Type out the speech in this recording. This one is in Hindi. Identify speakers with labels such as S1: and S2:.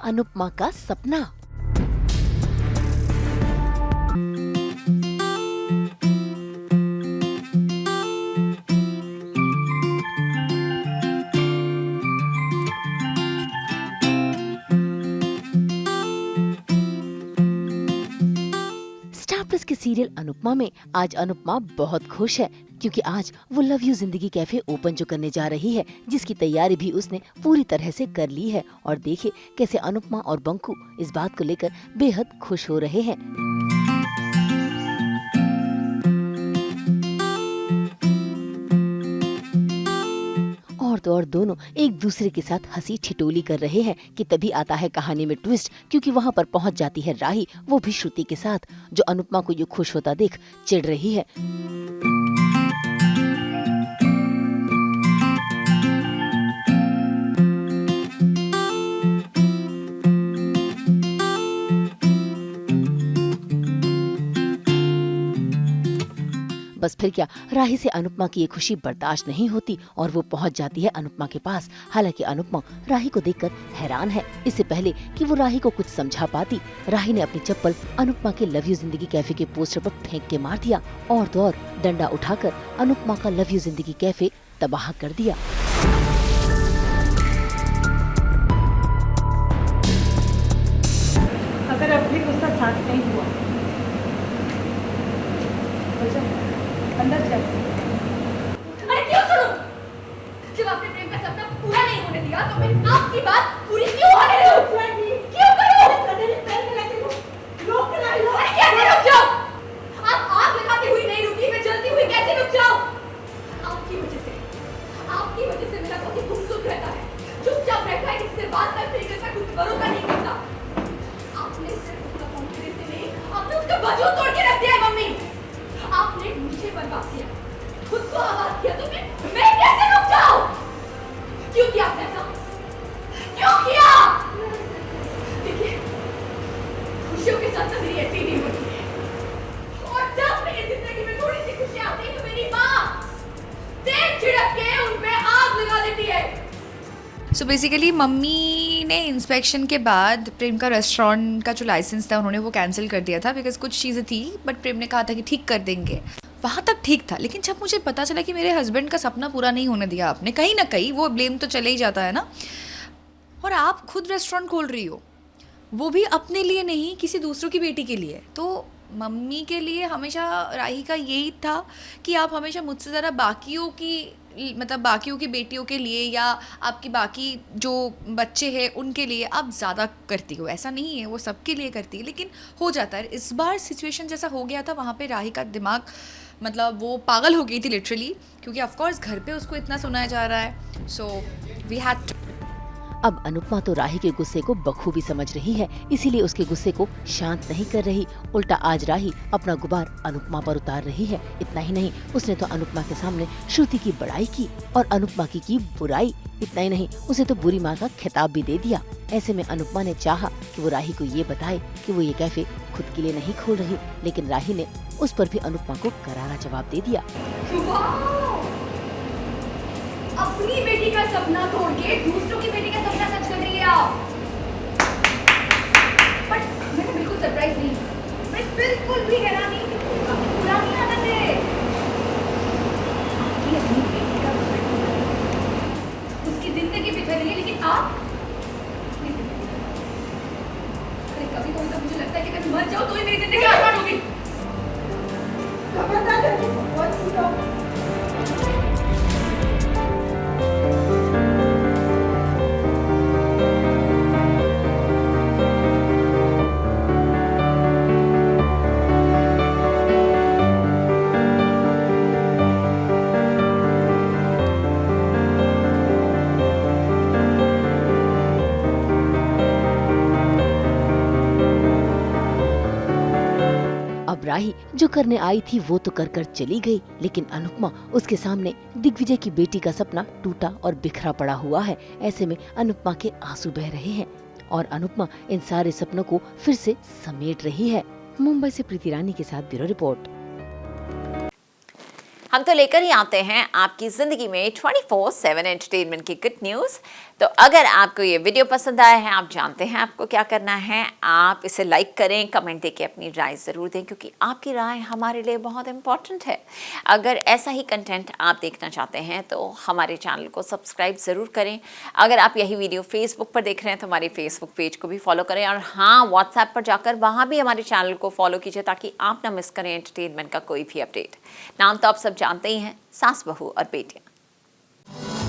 S1: अनुपमा का सपना। स्टार प्लस के सीरियल अनुपमा में आज अनुपमा बहुत खुश है, क्योंकि आज वो लव यू जिंदगी कैफे ओपन जो करने जा रही है, जिसकी तैयारी भी उसने पूरी तरह से कर ली है। और देखिए कैसे अनुपमा और बंकू इस बात को लेकर बेहद खुश हो रहे हैं। और तो और दोनों एक दूसरे के साथ हंसी ठिठोली कर रहे हैं कि तभी आता है कहानी में ट्विस्ट, क्योंकि वहाँ पर पहुँच जाती है राही, वो भी श्रुति के साथ, जो अनुपमा को यूँ खुश होता देख चिढ़ रही है। बस फिर क्या, राही से अनुपमा की ये खुशी बर्दाश्त नहीं होती और वो पहुंच जाती है अनुपमा के पास। हालांकि अनुपमा राही को देखकर हैरान है। इससे पहले कि वो राही को कुछ समझा पाती, राही ने अपनी चप्पल अनुपमा के लव यू जिंदगी कैफे के पोस्टर पर फेंक के मार दिया, और तो और डंडा उठाकर अनुपमा का लव यू जिंदगी कैफे तबाह कर दिया।
S2: अगर अब भी गुस्सा शांत नहीं हुआ अंदर चल।
S3: अरे क्यों सुनूं? जब आपने प्रेम का सपना पूरा नहीं होने दिया तो मैं आपकी बात पूरी क्यों होने दूं? क्यों करूं? अरे कैसे रुक जाऊं? आप आग लगाती हुई नहीं रुकी, मैं जलती हुई कैसे रुक जाऊं? आपकी वजह से मेरा पति गुमसुम रहता है, चुपचाप रहता है, किसी से बात नहीं करता, कुछ भरोसा नहीं करता। आपने सिर्फ उसका कॉन्फिडेंस नहीं, आपने उसका वजूद तोड़ के रख दिया है मम्मी। आपने मुझे बर्बाद किया, खुद को आबाद किया, तो मैं कैसे रुक जाऊं? क्यों किया आपने ऐसा? क्यों किया? देखिए, खुशियों के साथ मेरी ऐसी नहीं होती है, और जब मेरी जिंदगी में थोड़ी सी खुशी आती है तो मेरी माँ तेल छिड़क के उन पे आग लगा देती है।
S4: सो बेसिकली मम्मी ने इंस्पेक्शन के बाद प्रेम का रेस्टोरेंट का जो लाइसेंस था उन्होंने वो कैंसिल कर दिया था, बिकॉज कुछ चीज़ें थी, बट प्रेम ने कहा था कि ठीक कर देंगे। वहाँ तक ठीक था, लेकिन जब मुझे पता चला कि मेरे हस्बैंड का सपना पूरा नहीं होने दिया आपने, कहीं ना कहीं वो ब्लेम तो चले ही जाता है ना, और आप खुद रेस्टोरेंट खोल रही हो, वो भी अपने लिए नहीं, किसी दूसरों की बेटी के लिए। तो मम्मी के लिए हमेशा राही का यही था कि आप हमेशा मुझसे ज़रा बाकियों की बेटियों के लिए या आपकी बाकी जो बच्चे हैं उनके लिए आप ज़्यादा करती हो। ऐसा नहीं है, वो सबके लिए करती है, लेकिन हो जाता है। इस बार सिचुएशन जैसा हो गया था, वहाँ पे राही का दिमाग वो पागल हो गई थी लिटरली, क्योंकि ऑफकोर्स घर पे उसको इतना सुनाया जा रहा है। So we had.
S1: अब अनुपमा तो राही के गुस्से को बखूबी समझ रही है, इसीलिए उसके गुस्से को शांत नहीं कर रही। उल्टा आज राही अपना गुबार अनुपमा पर उतार रही है। इतना ही नहीं, उसने तो अनुपमा के सामने श्रुति की बड़ाई की और अनुपमा की बुराई। इतना ही नहीं, उसे तो बुरी माँ का खिताब भी दे दिया। ऐसे में अनुपमा ने चाहा कि वो राही को ये बताए कि वो ये कैफे खुद के लिए नहीं खोल रही, लेकिन राही ने उस पर भी अनुपमा को करारा जवाब दे दिया।
S3: अपनी बेटी का सपना तोड़ के दूसरों की बेटी का सपना सच कर रही है आप। बट मैं बिल्कुल सरप्राइज नहीं, मैं बिल्कुल भी हैरान नहीं, आपकी पुरानी आदत है। आपकी अपनी बेटी का उसकी जिंदगी बिखर रही है, लेकिन आप अपनी जिंदगी। अरे कभी कभी तो मुझे लगता है कि अगर मर जाओ तो ही मेरी जिंदगी आसान होगी।
S1: अब राही जो करने आई थी वो तो कर चली गई, लेकिन अनुपमा उसके सामने दिग्विजय की बेटी का सपना टूटा और बिखरा पड़ा हुआ है। ऐसे में अनुपमा के आंसू बह रहे हैं और अनुपमा इन सारे सपनों को फिर से समेट रही है। मुंबई से प्रीति रानी के साथ ब्यूरो रिपोर्ट।
S5: हम तो लेकर ही आते हैं आपकी जिंदगी में 24/7 एंटरटेनमेंट की गुड न्यूज। तो अगर आपको ये वीडियो पसंद आया है, आप जानते हैं आपको क्या करना है, आप इसे लाइक करें, कमेंट देके अपनी राय ज़रूर दें, क्योंकि आपकी राय हमारे लिए बहुत इम्पॉर्टेंट है। अगर ऐसा ही कंटेंट आप देखना चाहते हैं तो हमारे चैनल को सब्सक्राइब ज़रूर करें। अगर आप यही वीडियो फेसबुक पर देख रहे हैं तो हमारे फेसबुक पेज को भी फॉलो करें, और हाँ, व्हाट्सएप पर जाकर वहाँ भी हमारे चैनल को फॉलो कीजिए ताकि आप ना मिस करें एंटरटेनमेंट का कोई भी अपडेट। नाम तो आप सब जानते ही हैं, सास बहू और बेटियाँ।